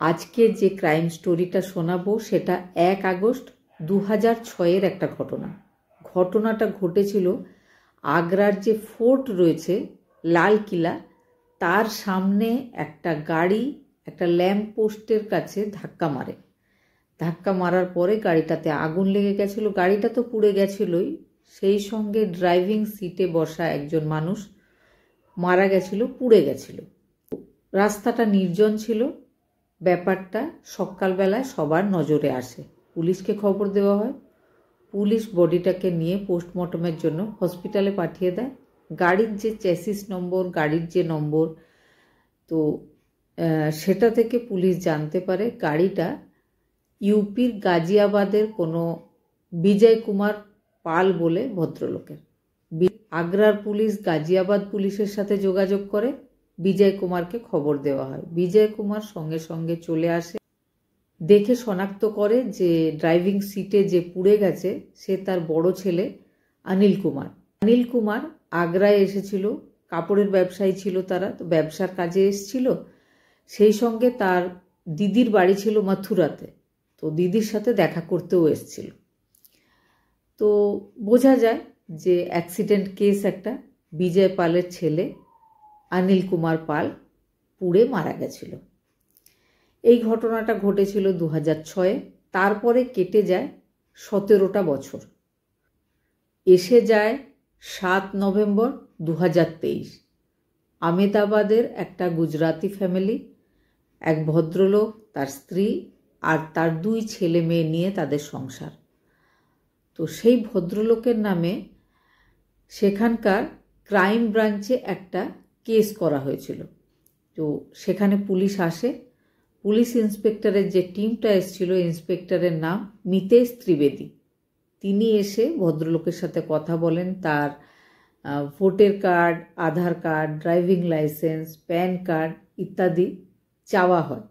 আজকে যে ক্রাইম স্টোরিটা শোনাবো সেটা 1 আগস্ট 2006-এর একটা ঘটনা। ঘটনাটা ঘটেছিল আগ্রার যে ফোর্ট রয়েছে লাল কিলা, তার সামনে একটা গাড়ি একটা ল্যাম্প পোস্টের কাছে ধাক্কা মারে। ধাক্কা মারার পরে গাড়িটাতে আগুন লেগে গেছিল। গাড়িটা তো পুড়ে গেছিলই, সেই সঙ্গে ড্রাইভিং সিটে বসা একজন মানুষ মারা গেছিল, পুড়ে গেছিল। রাস্তাটা নির্জন ছিল। ব্যাপারটা সকালবেলায় সবার নজরে আসে। পুলিশকে খবর দেওয়া হয়। পুলিশ বডিটাকে নিয়ে পোস্টমর্টমের জন্য হসপিটালে পাঠিয়ে দেয়। গাড়ির যে চ্যাসিস নম্বর, গাড়ির যে নম্বর, তো সেটা থেকে পুলিশ জানতে পারে গাড়িটা ইউপির গাজিয়াবাদের কোনো বিজয় কুমার পাল বলে ভদ্রলোকের। আগ্রার পুলিশ গাজিয়াবাদ পুলিশের সাথে যোগাযোগ করে, বিজয় কুমারকে খবর দেওয়া হয়। বিজয় কুমার সঙ্গে সঙ্গে চলে আসে, দেখে শনাক্ত করে যে ড্রাইভিং সিটে যে পুড়ে গেছে সে তার বড় ছেলে অনিল কুমার। অনিল কুমার আগ্রায় এসেছিল, কাপড়ের ব্যবসায়ী ছিল তারা, তো ব্যবসার কাজে এসেছিল। সেই সঙ্গে তার দিদির বাড়ি ছিল মথুরাতে, তো দিদির সাথে দেখা করতেও এসেছিল। তো বোঝা যায় যে অ্যাক্সিডেন্ট কেস একটা। বিজয় পালের ছেলে অনিল কুমার পাল পুড়ে মারা গেছিল। এই ঘটনাটা ঘটেছিল 2006-এ। তারপরে কেটে যায় 17টা বছর। এসে যায় 7 নভেম্বর 2023। আমেদাবাদের একটা গুজরাতি ফ্যামিলি, এক ভদ্রলোক, তার স্ত্রী আর তার 2 ছেলে মেয়ে নিয়ে তাদের সংসার। তো সেই ভদ্রলোকের নামে সেখানকার ক্রাইম ব্রাঞ্চে একটা কেস করা হয়েছিল। তো সেখানে পুলিশ আসে। পুলিশ ইন্সপেক্টরের যে টিমটা এসেছিল, ইন্সপেক্টরের নাম মিতেশ ত্রিবেদী। তিনি এসে ভদ্রলোকের সাথে কথা বলেন। তার voter card, Aadhaar card, driving licence, PAN card ইত্যাদি চাওয়া হয়।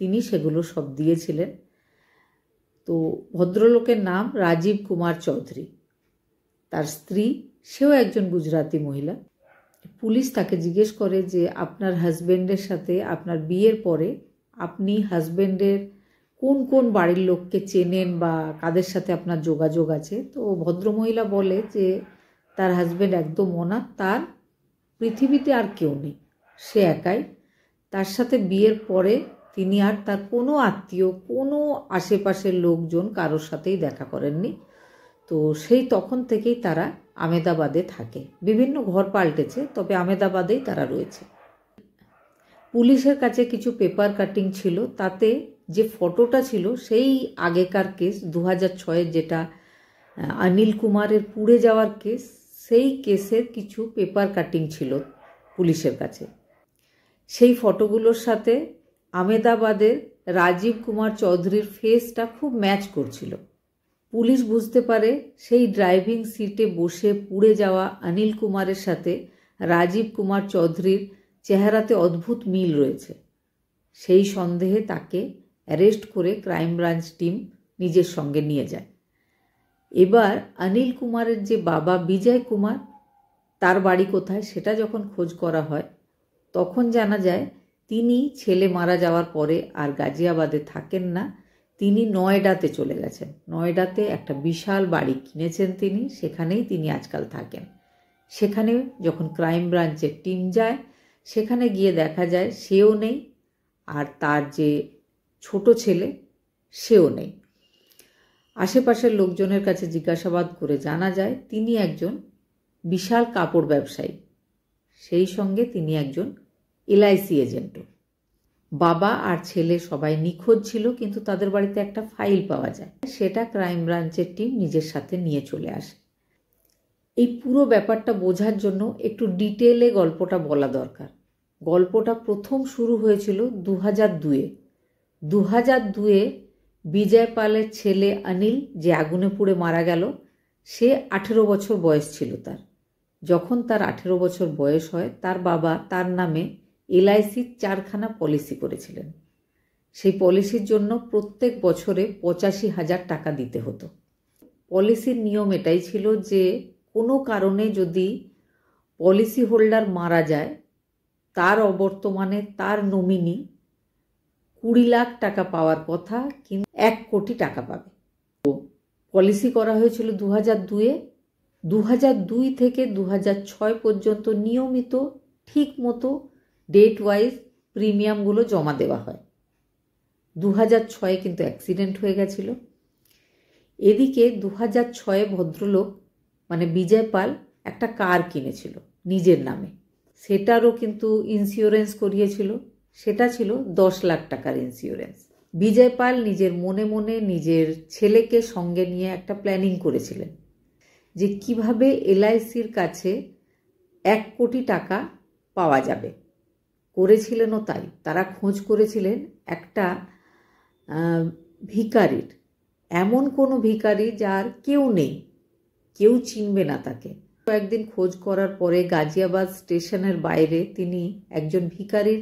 তিনি সেগুলো সব দিয়েছিলেন। তো ভদ্রলোকের নাম রাজীব কুমার চৌধুরী। তার স্ত্রী, সেও একজন গুজরাতি মহিলা। পুলিশ তাকে জিজ্ঞেস করে যে আপনার হাজব্যান্ডের সাথে আপনার বিয়ের পরে আপনি হাজব্যান্ডের কোন কোন বাড়ির লোককে চেনেন বা কাদের সাথে আপনার যোগাযোগ আছে। তো ভদ্রমহিলা বলে যে তার হাজব্যান্ড একদম অনাথ, তার পৃথিবীতে আর কেউ নেই, সে একাই। তার সাথে বিয়ের পরে তিনি আর তার কোনো আত্মীয়, কোনো আশেপাশের লোকজন কারোর সাথেই দেখা করেননি। তো সেই তখন থেকেই তারা আমেদাবাদে থাকে। বিভিন্ন ঘর পাল্টেছে, তবে আমেদাবাদেই তারা রয়েছে। পুলিশের কাছে কিছু পেপার কাটিং ছিল, তাতে যে ফটোটা ছিল সেই আগেকার কেস 2006-এর, যেটা অনিল কুমারের পুড়ে যাওয়ার কেস, সেই কেসের কিছু পেপার কাটিং ছিল পুলিশের কাছে। সেই ফটোগুলোর সাথে আমেদাবাদের রাজীব কুমার চৌধুরীর ফেসটা খুব ম্যাচ করছিল। পুলিশ বুঝতে পারে সেই ড্রাইভিং সিটে বসে পুড়ে যাওয়া অনিল কুমারের সাথে রাজীব কুমার চৌধুরীর চেহারাতে অদ্ভুত মিল রয়েছে। সেই সন্দেহে তাকে অ্যারেস্ট করে ক্রাইম ব্রাঞ্চ টিম নিজের সঙ্গে নিয়ে যায়। এবার অনিল কুমারের যে বাবা বিজয় কুমার, তার বাড়ি কোথায় সেটা যখন খোঁজ করা হয়, তখন জানা যায় তিনি ছেলে মারা যাওয়ার পরে আর গাজিয়াবাদে থাকেন না, তিনি নয়ডাতে চলে গেছেন। নয়ডাতে একটা বিশাল বাড়ি কিনেছেন তিনি, সেখানেই তিনি আজকাল থাকেন। সেখানে যখন ক্রাইম ব্রাঞ্চের টিম যায়, সেখানে গিয়ে দেখা যায় সেও নেই, আর তার যে ছোট ছেলে সেও নেই। আশেপাশের লোকজনের কাছে জিজ্ঞাসাবাদ করে জানা যায় তিনি একজন বিশাল কাপড় ব্যবসায়ী, সেই সঙ্গে তিনি একজন LIC এজেন্টও। বাবা আর ছেলে সবাই নিখোঁজ ছিল, কিন্তু তাদের বাড়িতে একটা ফাইল পাওয়া যায়, সেটা ক্রাইম ব্রাঞ্চের টিম নিজের সাথে নিয়ে চলে আসে। এই পুরো ব্যাপারটা বোঝার জন্য একটু ডিটেলে গল্পটা বলা দরকার। গল্পটা প্রথম শুরু হয়েছিল 2002-এ। 2002-এ বিজয় পালের ছেলে অনিল, যে আগুনে পুড়ে মারা গেল, সে 18 বছর বয়স ছিল তার। যখন তার 18 বছর বয়স হয়, তার বাবা তার নামে LICর 4খানা পলিসি করেছিলেন। সেই পলিসির জন্য প্রত্যেক বছরে 85,000 টাকা দিতে হতো। পলিসির নিয়ম এটাই ছিল যে কোনো কারণে যদি পলিসি হোল্ডার মারা যায়, তার অবর্তমানে তার নমিনি 20 লাখ টাকা পাওয়ার কথা, কিন্তু 1 কোটি টাকা পাবে। পলিসি করা হয়েছিল 2002-এ। 2002 থেকে 2006 পর্যন্ত নিয়মিত ঠিক মতো ডেট ওয়াইজ প্রিমিয়ামগুলো জমা দেওয়া হয়। 2006-এ কিন্তু অ্যাক্সিডেন্ট হয়ে গেছিল। এদিকে 2006-এ ভদ্রলোক মানে বিজয় পাল একটা কার কিনেছিল নিজের নামে, সেটারও কিন্তু ইন্স্যুরেন্স করিয়েছিল। সেটা ছিল 10 লাখ টাকার ইন্স্যুরেন্স। বিজয় পাল নিজের মনে মনে নিজের ছেলেকে সঙ্গে নিয়ে একটা প্ল্যানিং করেছিলেন যে কিভাবে এলআইসির কাছে 1 কোটি টাকা পাওয়া যাবে। করেছিলেনও তাই। তারা খোঁজ করেছিলেন একটা ভিখারির, এমন কোনো ভিখারি যার কেউ নেই, কেউ চিনবে না তাকে। কয়েকদিন খোঁজ করার পরে গাজিয়াবাদ স্টেশনের বাইরে তিনি একজন ভিখারির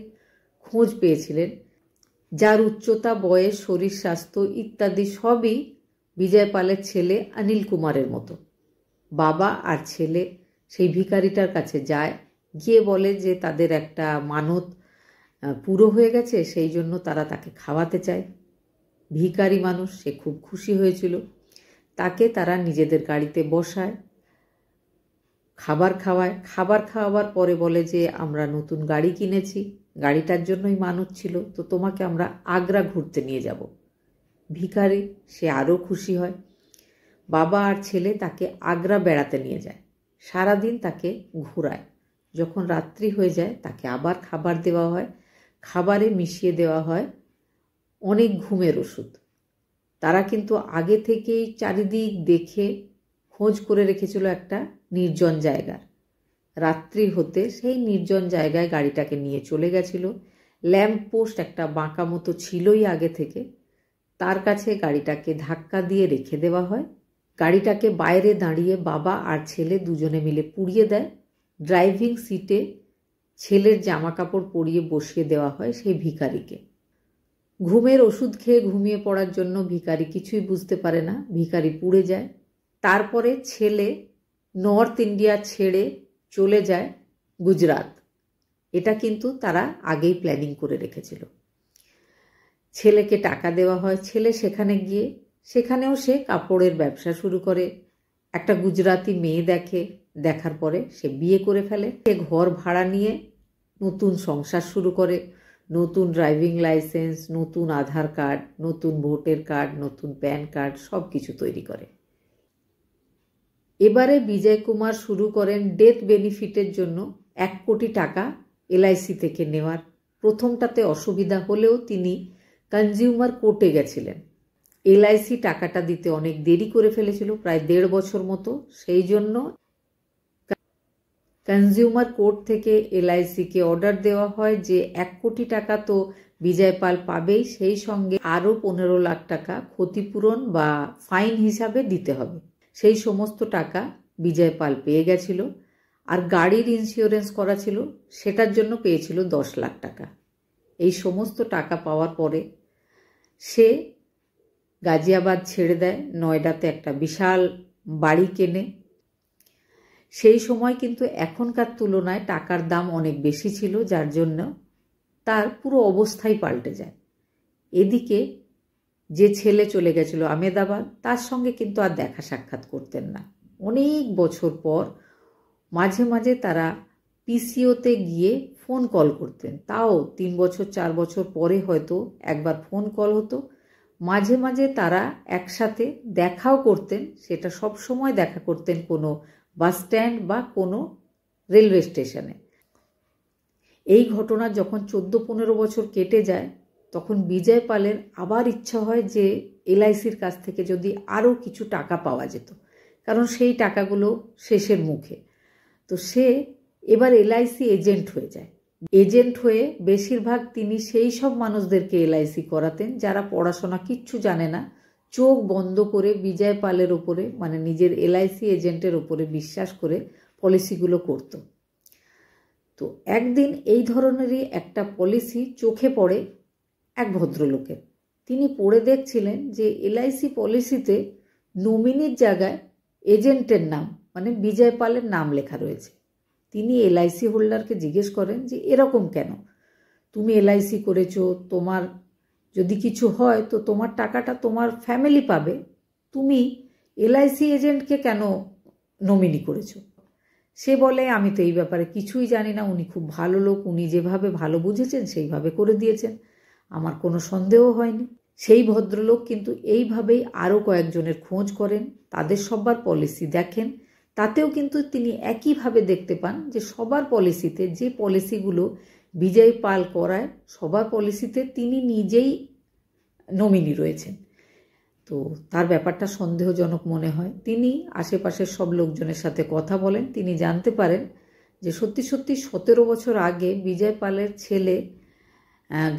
খোঁজ পেয়েছিলেন, যার উচ্চতা, বয়স, শরীর স্বাস্থ্য ইত্যাদি সবই বিজয় পালের ছেলে অনিল কুমারের মতো। বাবা আর ছেলে সেই ভিখারিটার কাছে যায়, গিয়ে বলে যে তাদের একটা মানত পুরো হয়ে গেছে, সেই জন্য তারা তাকে খাওয়াতে চায়। ভিখারি মানুষ, সে খুব খুশি হয়েছিল। তাকে তারা নিজেদের গাড়িতে বসায়, খাবার খাওয়ায়। খাবার খাওয়াবার পরে বলে যে আমরা নতুন গাড়ি কিনেছি, গাড়িটার জন্যই মানত ছিল, তো তোমাকে আমরা আগ্রা ঘুরতে নিয়ে যাব। ভিখারি সে আরও খুশি হয়। বাবা আর ছেলে তাকে আগ্রা বেড়াতে নিয়ে যায়, সারাদিন তাকে ঘোরায়। যখন রাত্রি হয়ে যায় তাকে আবার খাবার দেওয়া হয়, খাবারে মিশিয়ে দেওয়া হয় অনেক ঘুমের ওষুধ। তারা কিন্তু আগে থেকেই চারিদিক দেখে খোঁজ করে রেখেছিল একটা নির্জন জায়গার। রাত্রি হতে সেই নির্জন জায়গায় গাড়িটাকে নিয়ে চলে গেছিল। ল্যাম্প পোস্ট একটা বাঁকা মতো ছিলই আগে থেকে, তার কাছে গাড়িটাকে ধাক্কা দিয়ে রেখে দেওয়া হয়। গাড়িটাকে বাইরে দাঁড়িয়ে বাবা আর ছেলে দুজনে মিলে পুড়িয়ে দেয়। ড্রাইভিং সিটে ছেলের জামা কাপড় পরিয়ে বসিয়ে দেওয়া হয় সেই ভিখারিকে। ঘুমের ওষুধ খেয়ে ঘুমিয়ে পড়ার জন্য ভিখারি কিছুই বুঝতে পারে না, ভিখারি পুড়ে যায়। তারপরে ছেলে নর্থ ইন্ডিয়া ছেড়ে চলে যায় গুজরাট। এটা কিন্তু তারা আগেই প্ল্যানিং করে রেখেছিল। ছেলেকে টাকা দেওয়া হয়, ছেলে সেখানে গিয়ে সেখানেও সে কাপড়ের ব্যবসা শুরু করে। একটা গুজরাতি মেয়ে দেখে, দেখার পরে সে বিয়ে করে ফেলে। সে ঘর ভাড়া নিয়ে নতুন সংসার শুরু করে। নতুন ড্রাইভিং লাইসেন্স, নতুন আধার কার্ড, নতুন ভোটার কার্ড, নতুন প্যান কার্ড সব কিছু তৈরি করে। এবারে বিজয় কুমার শুরু করেন ডেথ বেনিফিটের জন্য 1 কোটি টাকা এলআইসি থেকে নেওয়ার। প্রথমটাতে অসুবিধা হলেও তিনি কনজিউমার কোর্টে গেছিলেন। এলআইসি টাকাটা দিতে অনেক দেরি করে ফেলেছিল, প্রায় 1.5 বছর মতো। সেই জন্য কনজিউমার কোর্ট থেকে এলআইসিকে অর্ডার দেওয়া হয় যে 1 কোটি টাকা তো বিজয় পাল পাবেই, সেই সঙ্গে আরও 15 লাখ টাকা ক্ষতিপূরণ বা ফাইন হিসাবে দিতে হবে। সেই সমস্ত টাকা বিজয় পাল পেয়ে গেছিল। আর গাড়ির ইন্স্যুরেন্স করা ছিল, সেটার জন্য পেয়েছিল 10 লাখ টাকা। এই সমস্ত টাকা পাওয়ার পরে সে গাজিয়াবাদ ছেড়ে দেয়, নয়ডাতে একটা বিশাল বাড়ি কেনে। সেই সময় কিন্তু এখনকার তুলনায় টাকার দাম অনেক বেশি ছিল, যার জন্য তার পুরো অবস্থাই পাল্টে যায়। এদিকে যে ছেলে চলে গেছিল আহমেদাবাদ, তার সঙ্গে কিন্তু আর দেখা সাক্ষাৎ করতেন না। অনেক বছর পর মাঝে মাঝে তারা পিসিওতে গিয়ে ফোন কল করতেন, তাও 3 বছর 4 বছর পরে হয়তো একবার ফোন কল হতো। মাঝে মাঝে তারা একসাথে দেখাও করতেন, সেটা সব সময় দেখা করতেন কোনো বাস স্ট্যান্ড বা কোনো রেলওয়ে স্টেশনে। এই ঘটনা যখন 14-15 বছর কেটে যায়, তখন বিজয় পালের আবার ইচ্ছা হয় যে এলআইসির কাছ থেকে যদি আরও কিছু টাকা পাওয়া যেত, কারণ সেই টাকাগুলো শেষের মুখে। তো সে এবার এলআইসি এজেন্ট হয়ে যায়। এজেন্ট হয়ে বেশিরভাগ তিনি সেই সব মানুষদেরকে এলআইসি করাতেন যারা পড়াশোনা কিচ্ছু জানে না, চোখ বন্ধ করে বিজয় পালের ওপরে মানে নিজের এলআইসি এজেন্টের ওপরে বিশ্বাস করে পলিসিগুলো করত। তো একদিন এই ধরনেরই একটা পলিসি চোখে পড়ে এক ভদ্রলোকের। তিনি পড়ে দেখছিলেন যে এলআইসি পলিসিতে নমিনির জায়গায় এজেন্টের নাম মানে বিজয় পালের নাম লেখা রয়েছে। তিনি এলআইসি হোল্ডারকে জিজ্ঞেস করেন যে এরকম কেন, তুমি এলআইসি করেছো, তোমার যদি কিছু হয় তো তোমার টাকাটা তোমার ফ্যামিলি পাবে, তুমি এলআইসি এজেন্টকে কেন নমিনি করেছো? সে বলে, আমি তো এই ব্যাপারে কিছুই জানি না, উনি খুব ভালো লোক, উনি যেভাবে ভালো বুঝেছেন সেইভাবে করে দিয়েছেন, আমার কোনো সন্দেহ হয়নি। সেই ভদ্রলোক কিন্তু এইভাবেই আরও কয়েকজনের খোঁজ করেন, তাদের সবার পলিসি দেখেন, তাতেও কিন্তু তিনি একইভাবে দেখতে পান যে সবার পলিসিতে, যে পলিসিগুলো বিজয় পাল করায়, সবার পলিসিতে তিনি নিজেই নমিনি রয়েছেন। তো তার ব্যাপারটা সন্দেহজনক মনে হয়। তিনি আশেপাশের সব লোকজনের সাথে কথা বলেন, তিনি জানতে পারেন যে সত্যি সত্যি 17 বছর আগে বিজয় পালের ছেলে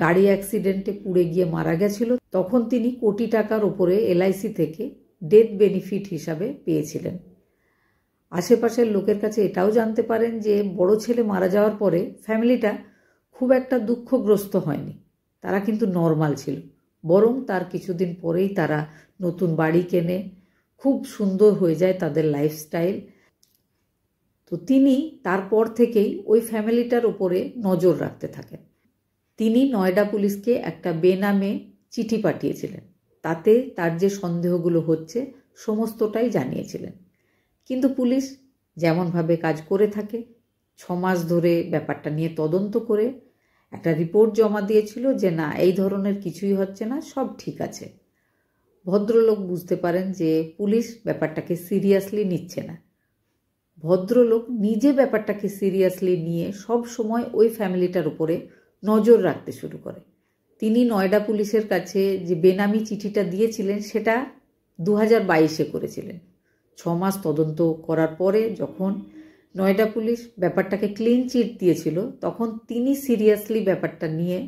গাড়ি অ্যাক্সিডেন্টে পুড়ে গিয়ে মারা গেছিল, তখন তিনি কোটি টাকার ওপরে এলআইসি থেকে ডেথ বেনিফিট হিসাবে পেয়েছিলেন। আশেপাশের লোকের কাছে এটাও জানতে পারেন যে বড় ছেলে মারা যাওয়ার পরে ফ্যামিলিটা খুব একটা দুঃখগ্রস্ত হয়নি, তারা কিন্তু নর্মাল ছিল, বরং তার কিছুদিন পরেই তারা নতুন বাড়ি কেনে, খুব সুন্দর হয়ে যায় তাদের লাইফস্টাইল। তো তিনি তারপর থেকেই ওই ফ্যামিলিটার ওপরে নজর রাখতে থাকেন। তিনি নয়ডা পুলিশকে একটা বেনামে চিঠি পাঠিয়েছিলেন, তাতে তার যে সন্দেহগুলো হচ্ছে সমস্তটাই জানিয়েছিলেন। কিন্তু পুলিশ যেমনভাবে কাজ করে থাকে, 6 মাস ধরে ব্যাপারটা নিয়ে তদন্ত করে একটা রিপোর্ট জমা দিয়েছিল যে না, এই ধরনের কিছুই হচ্ছে না, সব ঠিক আছে। ভদ্রলোক বুঝতে পারেন যে পুলিশ ব্যাপারটাকে সিরিয়াসলি নিচ্ছে না। ভদ্রলোক নিজে ব্যাপারটাকে সিরিয়াসলি নিয়ে সব সময় ওই ফ্যামিলিটার উপরে নজর রাখতে শুরু করে। তিনি নয়ডা পুলিশের কাছে যে বেনামি চিঠিটা দিয়েছিলেন সেটা 2022-এ করেছিলেন। 6 মাস তদন্ত করার পরে যখন নয়ডা পুলিশ ব্যাপারটাকে ক্লিন চিট দিয়েছিল, তখন তিনি সিরিয়াসলি ব্যাপারটা নিয়ে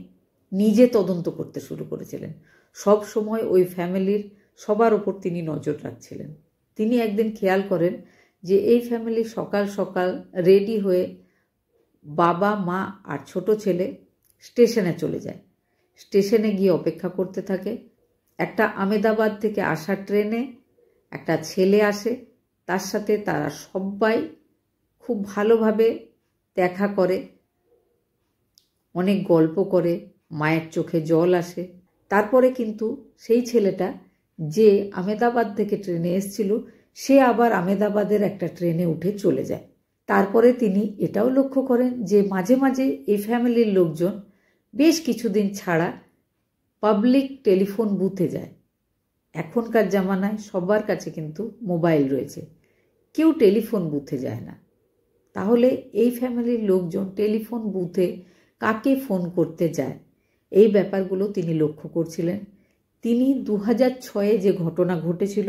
নিজে তদন্ত করতে শুরু করেছিলেন। সব সময় ওই ফ্যামিলির সবার ওপর তিনি নজর রাখছিলেন। তিনি একদিন খেয়াল করেন যে এই ফ্যামিলি সকাল সকাল রেডি হয়ে বাবা, মা আর ছোট ছেলে স্টেশনে চলে যায়। স্টেশনে গিয়ে অপেক্ষা করতে থাকে। একটা আমেদাবাদ থেকে আসা ট্রেনে একটা ছেলে আসে, তার সাথে তারা সবাই খুব ভালোভাবে দেখা করে, অনেক গল্প করে, মায়ের চোখে জল আসে। তারপরে কিন্তু সেই ছেলেটা যে আমেদাবাদ থেকে ট্রেনে এসেছিল, সে আবার আমেদাবাদের একটা ট্রেনে উঠে চলে যায়। তারপরে তিনি এটাও লক্ষ্য করেন যে মাঝে মাঝে এই ফ্যামিলির লোকজন বেশ কিছুদিন ছাড়া পাবলিক টেলিফোন বুথে যায়। এখনকার জামানায় সবার কাছে কিন্তু মোবাইল রয়েছে, কেউ টেলিফোন বুথে যায় না। তাহলে এই ফ্যামিলির লোকজন টেলিফোন বুথে কাকে ফোন করতে যায়, এই ব্যাপারগুলো তিনি লক্ষ্য করছিলেন। তিনি 2006-এ যে ঘটনা ঘটেছিল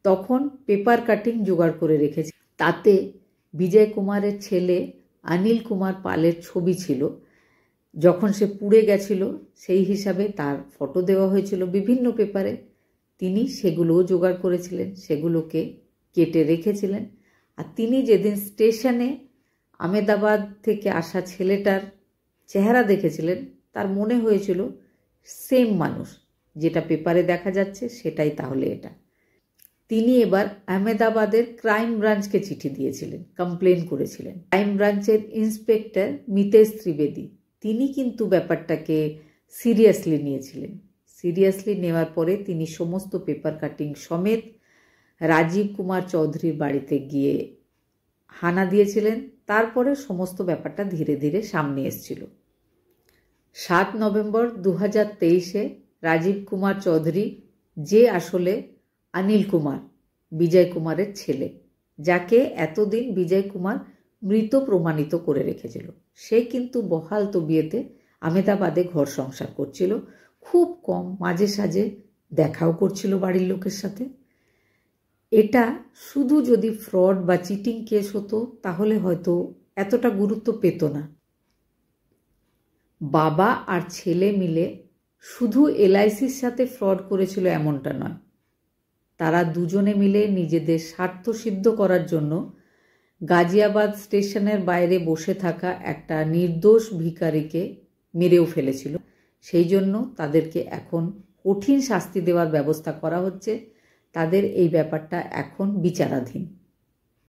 তখন পেপার কাটিং জোগাড় করে রেখেছে, তাতে বিজয় কুমারের ছেলে অনিল কুমার পালের ছবি ছিল। যখন সে পুড়ে গেছিল সেই হিসাবে তার ফটো দেওয়া হয়েছিল বিভিন্ন পেপারে, তিনি সেগুলোও জোগাড় করেছিলেন, সেগুলোকে কেটে রেখেছিলেন। আর তিনি যেদিন স্টেশনে আমেদাবাদ থেকে আসা ছেলেটার চেহারা দেখেছিলেন, তার মনে হয়েছিল সেম মানুষ, যেটা পেপারে দেখা যাচ্ছে সেটাই তাহলে এটা। তিনি এবার আহমেদাবাদের ক্রাইম ব্রাঞ্চকে চিঠি দিয়েছিলেন, কমপ্লেন করেছিলেন। ক্রাইম ব্রাঞ্চের ইন্সপেক্টর মিতেশ ত্রিবেদী, তিনি কিন্তু ব্যাপারটাকে সিরিয়াসলি নিয়েছিলেন। সিরিয়াসলি নেওয়ার পরে তিনি সমস্ত পেপার কাটিং সমেত রাজীব কুমার চৌধুরীর বাড়িতে গিয়ে হানা দিয়েছিলেন। তারপরে সমস্ত ব্যাপারটা ধীরে ধীরে সামনে এসেছিল। 7 নভেম্বর 2023-এ রাজীব কুমার চৌধুরী, যে আসলে অনিল কুমার, বিজয় কুমারের ছেলে, যাকে এতদিন বিজয় কুমার মৃত প্রমাণিত করে রেখেছিল, সে কিন্তু বহাল তবিয়েতে আহমেদাবাদে ঘর সংসার করছিল, খুব কম মাঝে সাঝে দেখাও করছিল বাড়ির লোকের সাথে। এটা শুধু যদি ফ্রড বা চিটিং কেস হতো তাহলে হয়তো এতটা গুরুত্ব পেত না। বাবা আর ছেলে মিলে শুধু এলআইসির সাথে ফ্রড করেছিল এমনটা নয়, তারা দুজনে মিলে নিজেদের স্বার্থ সিদ্ধ করার জন্য গাজিয়াবাদ স্টেশনের বাইরে বসে থাকা একটা নির্দোষ ভিখারিকে মেরেও ফেলেছিল। সেই জন্য তাদেরকে এখন কঠিন শাস্তি দেওয়ার ব্যবস্থা করা হচ্ছে। তাদের এই ব্যাপারটা এখন বিচারাধীন।